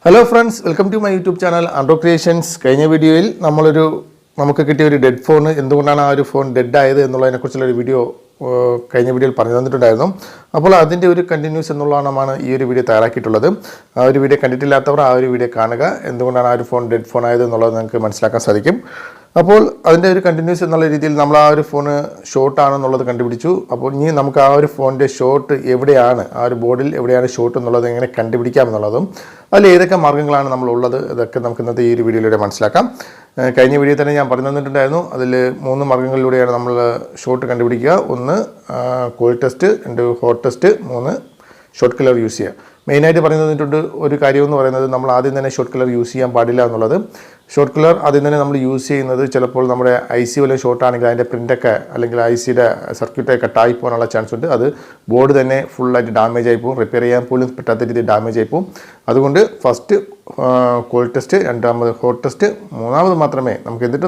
Hello friends, welcome to my YouTube channel Andro Creations. കഴിഞ്ഞ വീഡിയോയിൽ നമുക്ക് കിട്ടിയ ഒരു ഡെഡ് ഫോൺ എന്തുകൊണ്ടാണ് ആ ഒരു ഫോൺ ഡെഡ് ആയത് എന്നുള്ളതിനെക്കുറിച്ചുള്ള ഒരു വീഡിയോ കഴിഞ്ഞ വീഡിയോയിൽ പറഞ്ഞു തന്നിട്ടുണ്ടായിരുന്നു. അപ്പോൾ അതിൻ്റെ ഒരു കണ്ടിന്യൂസ് എന്നുള്ളതാണ് ഈ ഒരു വീഡിയോ തയ്യാറാക്കിയിട്ടുള്ളത്. ആ ഒരു വീഡിയോ കണ്ടിട്ടില്ലാത്തവർ ആ ഒരു വീഡിയോ കാണുക. എന്തുകൊണ്ടാണ് ആ ഒരു ഫോൺ ഡെഡ് ഫോൺ ആയത് എന്നുള്ളത് നിങ്ങൾക്ക് മനസ്സിലാക്കാൻ സാധിക്കും. അപ്പോൾ അതിൻ്റെ ഒരു കണ്ടിന്യൂസ് എന്നുള്ള രീതിയിൽ നമ്മൾ ആ ഒരു ഫോണ് ഷോർട്ടാണെന്നുള്ളത് കണ്ടുപിടിച്ചു. അപ്പോൾ ഇനി നമുക്ക് ആ ഒരു ഫോണിൻ്റെ ഷോർട്ട് എവിടെയാണ്, ആ ഒരു ബോർഡിൽ എവിടെയാണ് ഷോർട്ട് എന്നുള്ളത് എങ്ങനെ കണ്ടുപിടിക്കാം എന്നുള്ളതും അതിൽ ഏതൊക്കെ മാർഗ്ഗങ്ങളാണ് നമ്മളുള്ളത് ഇതൊക്കെ നമുക്ക് ഇന്നത്തെ ഈ ഒരു വീഡിയോയിലൂടെ മനസ്സിലാക്കാം. കഴിഞ്ഞ വീഡിയോ തന്നെ ഞാൻ പറഞ്ഞു തന്നിട്ടുണ്ടായിരുന്നു. അതിൽ 3 മാർഗ്ഗങ്ങളിലൂടെയാണ് നമ്മൾ ഷോർട്ട് കണ്ടുപിടിക്കുക. 1 call test, 2 hot test, 3 short killer use ചെയ്യുക. മെയിനായിട്ട് പറഞ്ഞു തന്നിട്ടുണ്ട് ഒരു കാര്യമെന്ന് പറയുന്നത് നമ്മൾ ആദ്യം തന്നെ ഷോർട്ട് കില്ലർ യൂസ് ചെയ്യാൻ പാടില്ല എന്നുള്ളത്. ഷോർട്ട് കില്ലർ ആദ്യം തന്നെ നമ്മൾ യൂസ് ചെയ്യുന്നത് ചിലപ്പോൾ നമ്മുടെ IC വല്ല ഷോർട്ടാണെങ്കിൽ അതിൻ്റെ പ്രിൻ്റൊക്കെ അല്ലെങ്കിൽ ICയുടെ സർക്യൂട്ടൊക്കെ കട്ടായി പോകാനുള്ള ചാൻസ് ഉണ്ട്. അത് ബോർഡ് തന്നെ ഫുള്ളായിട്ട് ഡാമേജ് ആയി പോകും, റിപ്പയർ ചെയ്യാൻ പോലും പറ്റാത്ത രീതിയിൽ ഡാമേജ് ആയി പോകും. അതുകൊണ്ട് ഫസ്റ്റ് കോൾ ടെസ്റ്റ്, 2ാമത് ഹോട്ട് ടെസ്റ്റ്, 3ാമത് മാത്രമേ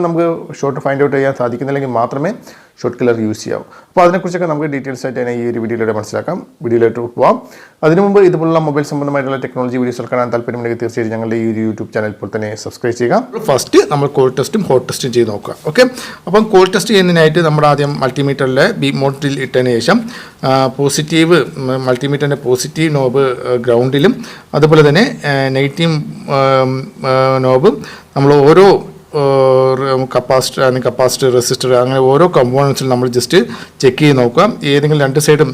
നമുക്ക് ഷോർട്ട് ഫൈൻഡ് ഔട്ട് ചെയ്യാൻ സാധിക്കുന്നില്ലെങ്കിൽ മാത്രമേ ഷോർട്ട് കില്ലർ യൂസ് ചെയ്യാവൂ. അപ്പോൾ അതിനെക്കുറിച്ചൊക്കെ നമുക്ക് ഡീറ്റെയിൽസ് ആയിട്ട് തന്നെ ഈ ഒരു വീഡിയോയിലൂടെ മനസ്സിലാക്കാം. വീഡിയോയിലോട്ട് പോകാം. അതിനു മുമ്പ് ഇതുപോലുള്ള മൊബൈൽ സംബന്ധമായിട്ടുള്ള ടെക്നോളജി വീഡിയോസ് കാണാൻ താല്പര്യമുണ്ടെങ്കിൽ തീർച്ചയായും ഞങ്ങളുടെ ഈ ഒരു യൂട്യൂബ് ചാനൽ ഇപ്പോൾ തന്നെ സബ്സ്ക്രൈബ് ചെയ്യുക. ഫസ്റ്റ് നമ്മൾ കോൾ ടെസ്റ്റും ഹോട്ട് ടെസ്റ്റും ചെയ്ത് നോക്കുക. ഓക്കെ, അപ്പം കോൾ ടെസ്റ്റ് ചെയ്യുന്നതിനായിട്ട് നമ്മൾ ആദ്യം മൾട്ടിമീറ്ററിലെ ബി മോഡിൽ ഇട്ടതിന് ശേഷം പോസിറ്റീവ് മൾട്ടിമീറ്ററിൻ്റെ പോസിറ്റീവ് നോബ് ഗ്രൗണ്ടിലും അതുപോലെ തന്നെ നെഗറ്റീവ് നോബ് നമ്മൾ ഓരോ കപ്പാസിറ്റർ റെസിസ്റ്റർ അങ്ങനെ ഓരോ കമ്പോണൻസിലും നമ്മൾ ജസ്റ്റ് ചെക്ക് ചെയ്ത് നോക്കുക. ഏതെങ്കിലും 2 സൈഡും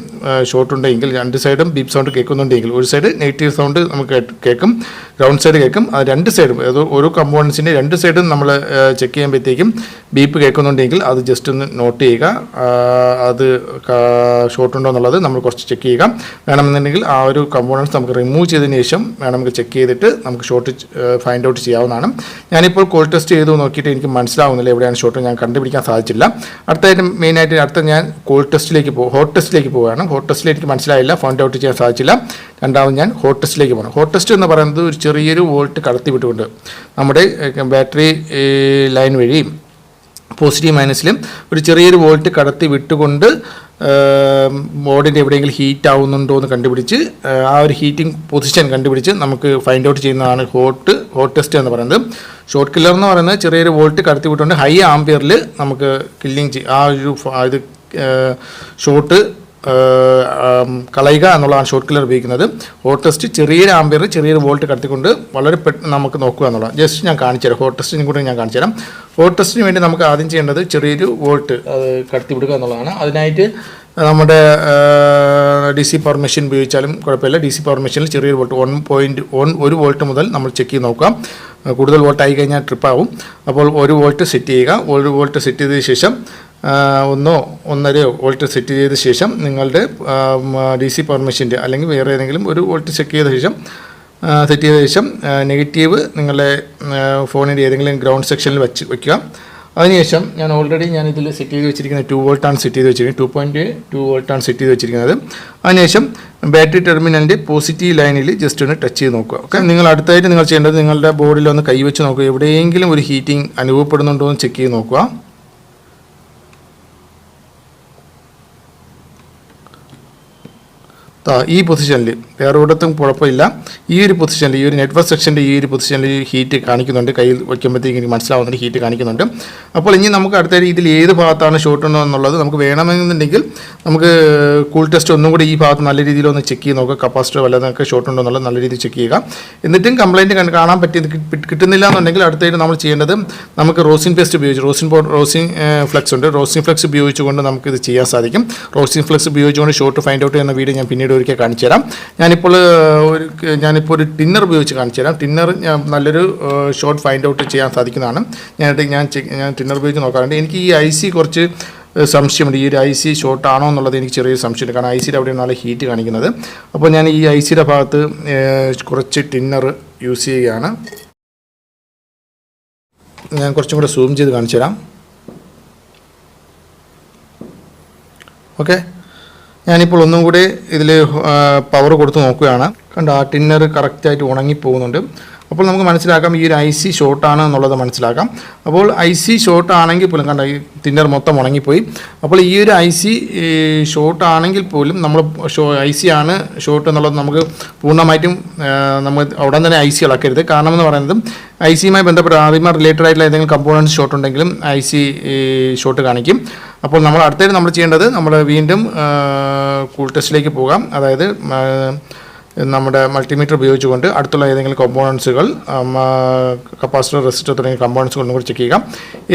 ഷോർട്ട് ഉണ്ടെങ്കിൽ 2 സൈഡും ബീപ്പ് സൗണ്ട് കേൾക്കുന്നുണ്ടെങ്കിൽ ഒരു സൈഡ് നെഗറ്റീവ് സൗണ്ട് നമുക്ക് കേൾക്കും, ഗ്രൗണ്ട് സൈഡ് കേൾക്കും. അത് 2 സൈഡും ഓരോ കമ്പോണൻസിൻ്റെ 2 സൈഡും നമ്മൾ ചെക്ക് ചെയ്യുമ്പോഴത്തേക്കും ബീപ്പ് കേൾക്കുന്നുണ്ടെങ്കിൽ അത് ജസ്റ്റ് ഒന്ന് നോട്ട് ചെയ്യുക. അത് ഷോർട്ട് ഉണ്ടോ എന്നുള്ളത് നമ്മൾ കുറച്ച് ചെക്ക് ചെയ്യുക. വേണമെന്നുണ്ടെങ്കിൽ ആ ഒരു കമ്പോണൻസ് നമുക്ക് റിമൂവ് ചെയ്തതിന് ശേഷം വേണമെങ്കിൽ ചെക്ക് ചെയ്തിട്ട് നമുക്ക് ഷോർട്ട് ഫൈൻഡ് ഔട്ട് ചെയ്യാവുന്നതാണ്. ഞാനിപ്പോൾ കോൾ ടെസ്റ്റ് ചെയ്തു നോക്കിയിട്ട് എനിക്ക് മനസ്സിലാവുന്നില്ല എവിടെയാണ് ഷോർട്ട്, ഞാൻ കണ്ടുപിടിക്കാൻ സാധിച്ചില്ല. അടുത്ത ഞാൻ കോൾ ടെസ്റ്റിലേക്ക് ഹോട്ട് ടെസ്റ്റിലേക്ക് പോവുകയാണ്. ഹോട്ട് ടെസ്റ്റിൽ എനിക്ക് മനസ്സിലായില്ല, ഫൈൻഡ് ഔട്ട് ചെയ്യാൻ സാധിച്ചില്ല. രണ്ടാമത് ഞാൻ ഹോട്ട് ടെസ്റ്റിലേക്ക് പോകണം. ഹോട്ട് ടെസ്റ്റ് എന്ന് പറയുന്നത് ഒരു ചെറിയൊരു വോൾട്ട് കടത്തി വിട്ടുകൊണ്ട് നമ്മുടെ ബാറ്ററി ലൈൻ വഴി പോസിറ്റീവ് മൈനസിലും ഒരു ചെറിയൊരു വോൾട്ട് കടത്തി വിട്ടുകൊണ്ട് ബോർഡിൻ്റെ എവിടെയെങ്കിലും ഹീറ്റ് ആവുന്നുണ്ടോ എന്ന് കണ്ടുപിടിച്ച് ആ ഒരു ഹീറ്റിംഗ് പൊസിഷൻ കണ്ടുപിടിച്ച് നമുക്ക് ഫൈൻഡ് ഔട്ട് ചെയ്യുന്നതാണ് ഹോട്ട് ടെസ്റ്റ് എന്ന് പറയുന്നത്. ഷോർട്ട് കില്ലർ എന്ന് പറയുന്നത് ചെറിയൊരു വോൾട്ട് കടത്തി വിട്ടുകൊണ്ട് ഹൈ ആംപിയറിൽ നമുക്ക് കില്ലിങ് ആ ഒരു ഇത് ഷോർട്ട് കളയുക എന്നുള്ളതാണ് ഷോർട്ട് കില്ലർ ഉപയോഗിക്കുന്നത്. ഹോട്ട് ടെസ്റ്റ് ചെറിയൊരു ആംപിയർ ചെറിയൊരു വോൾട്ട് കടത്തിക്കൊണ്ട് വളരെ പെട്ടെന്ന് നമുക്ക് നോക്കുക എന്നുള്ളത് ജസ്റ്റ് ഞാൻ കാണിച്ചുതരാം. ഹോട്ട് ടെസ്റ്റിനും കൂടെ ഞാൻ കാണിച്ചുതരാം. ഹോട്ട് ടെസ്റ്റിന് വേണ്ടി നമുക്ക് ആദ്യം ചെയ്യേണ്ടത് ചെറിയൊരു വോൾട്ട് അത് കടത്തി വിടുക എന്നുള്ളതാണ്. അതിനായിട്ട് നമ്മുടെ DC പവർ മെഷീൻ ഉപയോഗിച്ചാലും കുഴപ്പമില്ല. DC പവർ മെഷീനിൽ ചെറിയൊരു വോൾട്ട് 1 വോൾട്ട് മുതൽ നമ്മൾ ചെക്ക് ചെയ്ത് നോക്കാം. കൂടുതൽ വോൾട്ട് ആയി കഴിഞ്ഞാൽ ട്രിപ്പാവും. അപ്പോൾ 1 വോൾട്ട് സെറ്റ് ചെയ്യുക. 1 വോൾട്ട് സെറ്റ് ചെയ്തതിന് ശേഷം 1.5 വോൾട്ട് സെറ്റ് ചെയ്ത ശേഷം നിങ്ങളുടെ DC പവർ മെഷീൻ്റെ അല്ലെങ്കിൽ വേറെ ഏതെങ്കിലും ഒരു വോൾട്ട് സെറ്റ് ചെയ്ത ശേഷം നെഗറ്റീവ് നിങ്ങളുടെ ഫോണിൻ്റെ ഏതെങ്കിലും ഗ്രൗണ്ട് സെക്ഷനിൽ വയ്ക്കുക. അതിനുശേഷം ഞാനിതിൽ സെറ്റ് ചെയ്ത് വെച്ചിരിക്കുന്നത് 2 വോൾട്ടാണ് സെറ്റ് ചെയ്ത് വെച്ചിരിക്കുന്നത്. 2.2 വോൾട്ടാണ് സെറ്റ് ചെയ്ത് വെച്ചിരിക്കുന്നത്. അതിനുശേഷം ബാറ്ററി ടെർമിനലിൻ്റെ പോസിറ്റീവ് ലൈനിൽ ജസ്റ്റ് ഒന്ന് ടച്ച് ചെയ്ത് നോക്കുക. ഓക്കെ, നിങ്ങൾ അടുത്തായിട്ട് നിങ്ങൾ ചെയ്യേണ്ടത് നിങ്ങളുടെ ബോർഡിൽ ഒന്ന് കൈവച്ച് നോക്കുക. എവിടെയെങ്കിലും ഒരു ഹീറ്റിംഗ് അനുഭവപ്പെടുന്നുണ്ടോ എന്ന് ചെക്ക് ചെയ്ത് നോക്കുക. ഈ പൊസിഷനിൽ വേറെ ഇടത്തും കുഴപ്പമില്ല. ഈ ഒരു പൊസിഷനിൽ ഈ ഒരു നെറ്റ്വർക്ക് സെക്ഷൻ്റെ ഈ ഒരു പൊസിഷനിൽ ഹീറ്റ് കാണിക്കുന്നുണ്ട്. കയ്യിൽ വയ്ക്കുമ്പോഴത്തേക്ക് എനിക്ക് മനസ്സിലാവുന്നുണ്ട് ഹീറ്റ് കാണിക്കുന്നുണ്ട്. അപ്പോൾ ഇനി നമുക്ക് അടുത്ത ഇതിൽ ഏത് ഭാഗത്താണ് ഷോർട്ട് ഉണ്ടോ എന്നുള്ളത് നമുക്ക് വേണമെന്നുണ്ടെങ്കിൽ നമുക്ക് കൂൾ ടെസ്റ്റ് ഒന്നും കൂടി ഈ ഭാഗത്ത് നല്ല രീതിയിൽ ഒന്ന് ചെക്ക് ചെയ്ത് നോക്കുക. കപ്പാസിറ്റർ വല്ലതൊക്കെ ഷോർട്ട് ഉണ്ടോ എന്നുള്ളത് നല്ല രീതിയിൽ ചെക്ക് ചെയ്യുക. എന്നിട്ടും കംപ്ലയിൻറ്റ് കാണാൻ കിട്ടുന്നില്ല എന്നുണ്ടെങ്കിൽ അടുത്തായിട്ട് നമ്മൾ ചെയ്യേണ്ടത് നമുക്ക് റോസിൻ പേസ്റ്റ് ഉപയോഗിച്ച് റോസിൻ ഫ്ലെക്സ് ഉണ്ട്. റോസിൻ ഫ്ലെക്സ് ഉപയോഗിച്ചുകൊണ്ട് നമുക്കിത് ചെയ്യാൻ സാധിക്കും. റോസിൻ ഫ്ലെക്സ് ഉപയോഗിച്ചുകൊണ്ട് ഷോർട്ട് ഫൈൻഡ് ഔട്ട് ചെയ്യുന്ന വീഡിയോ ഞാൻ പിന്നീട് ഒരിക്കൽ കാണിച്ചു തരാം. ഞാനിപ്പോൾ ഒരു ടിന്നർ ഉപയോഗിച്ച് കാണിച്ചു തരാം. ടിന്നർ നല്ലൊരു ഷോർട്ട് ഫൈൻഡ് ഔട്ട് ചെയ്യാൻ സാധിക്കുന്നതാണ്. ഞാൻ ടിന്നർ ഉപയോഗിച്ച് നോക്കാറുണ്ട്. എനിക്ക് ഈ IC കുറച്ച് സംശയമുണ്ട്. ഈ ഒരു IC ഷോർട്ടാണോ എന്നുള്ളത് എനിക്ക് ചെറിയൊരു സംശയമുണ്ട്. കാരണം ICയുടെ അവിടെ നല്ല ഹീറ്റ് കാണിക്കുന്നത്. അപ്പോൾ ഞാൻ ഈ ICയുടെ ഭാഗത്ത് കുറച്ച് ടിന്നർ യൂസ് ചെയ്യുകയാണ്. ഞാൻ കുറച്ചും കൂടെ സൂം ചെയ്ത് കാണിച്ചു തരാം. ഓക്കെ, ഞാനിപ്പോൾ ഒന്നും കൂടി ഇതിൽ പവർ കൊടുത്ത് നോക്കുകയാണ്. കണ്ടോ, ആ ടിന്നർ കറക്റ്റായിട്ട് ഉണങ്ങിപ്പോകുന്നുണ്ട്. അപ്പോൾ നമുക്ക് മനസ്സിലാക്കാം ഈ ഒരു ഐ സി ഷോർട്ടാണ് എന്നുള്ളത് മനസ്സിലാക്കാം. അപ്പോൾ ഐ സി ഷോർട്ട് ആണെങ്കിൽ പോലും കണ്ട ഈ തിന്നർ മൊത്തം ഉണങ്ങിപ്പോയി. അപ്പോൾ ഈ ഒരു ഐ സി ഷോർട്ട് ആണെങ്കിൽ പോലും നമ്മൾ ഐ സി ആണ് ഷോർട്ട് എന്നുള്ളത് നമുക്ക് പൂർണ്ണമായിട്ടും നമ്മൾ ഉടൻ തന്നെ ഐ സി ഇളക്കരുത്. കാരണം എന്ന് പറയുന്നത് ഐ സിയുമായി ബന്ധപ്പെട്ട ആദ്യമേ റിലേറ്റഡ് ആയിട്ടുള്ള ഏതെങ്കിലും കമ്പോണൻസ് ഷോർട്ട് ഉണ്ടെങ്കിലും ഐ സി ഷോർട്ട് കാണിക്കും. അപ്പോൾ നമ്മൾ അടുത്തായിട്ട് നമ്മൾ ചെയ്യേണ്ടത് നമ്മൾ വീണ്ടും കൂൾ ടെസ്റ്റിലേക്ക് പോകാം. അതായത് നമ്മുടെ മൾട്ടിമീറ്റർ ഉപയോഗിച്ചുകൊണ്ട് അടുത്തുള്ള ഏതെങ്കിലും കമ്പോണൻസുകൾ കപ്പാസിറ്റർ റെസിസ്റ്റർ തുടങ്ങിയ കമ്പോണൻസുകൾ കൂടി ചെക്ക് ചെയ്യുക.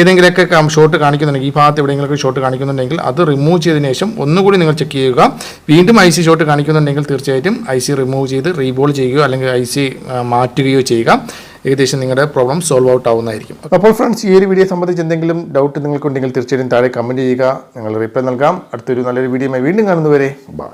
ഏതെങ്കിലുമൊക്കെ ഷോർട്ട് കാണിക്കുന്നുണ്ടെങ്കിൽ ഈ ഭാഗത്ത് എവിടെയെങ്കിലും ഷോർട്ട് കാണിക്കുന്നുണ്ടെങ്കിൽ അത് റിമൂവ് ചെയ്തതിന് ശേഷം ഒന്നുകൂടി നിങ്ങൾ ചെക്ക് ചെയ്യുക. വീണ്ടും ഐ സി ഷോർട്ട് കാണിക്കുന്നുണ്ടെങ്കിൽ തീർച്ചയായിട്ടും ഐ സി റിമൂവ് ചെയ്ത് റീബോൾ ചെയ്യുകയോ അല്ലെങ്കിൽ ഐ സി മാറ്റുകയോ ചെയ്യുക. ഏകദേശം നിങ്ങളുടെ പ്രോബ്ലം സോൾവ് ഔട്ട് ആവുന്നതായിരിക്കും. അപ്പോൾ ഫ്രണ്ട്സ്, ഈ ഒരു വീഡിയോ സംബന്ധിച്ച് എന്തെങ്കിലും ഡൗട്ട് നിങ്ങൾക്കുണ്ടെങ്കിൽ തീർച്ചയായും താഴെ കമൻറ്റ് ചെയ്യുക. നിങ്ങൾ റിപ്ലൈ നൽകാം. അടുത്തൊരു നല്ലൊരു വീഡിയോയുമായി വീണ്ടും കാണുന്നവരെ ബൈ.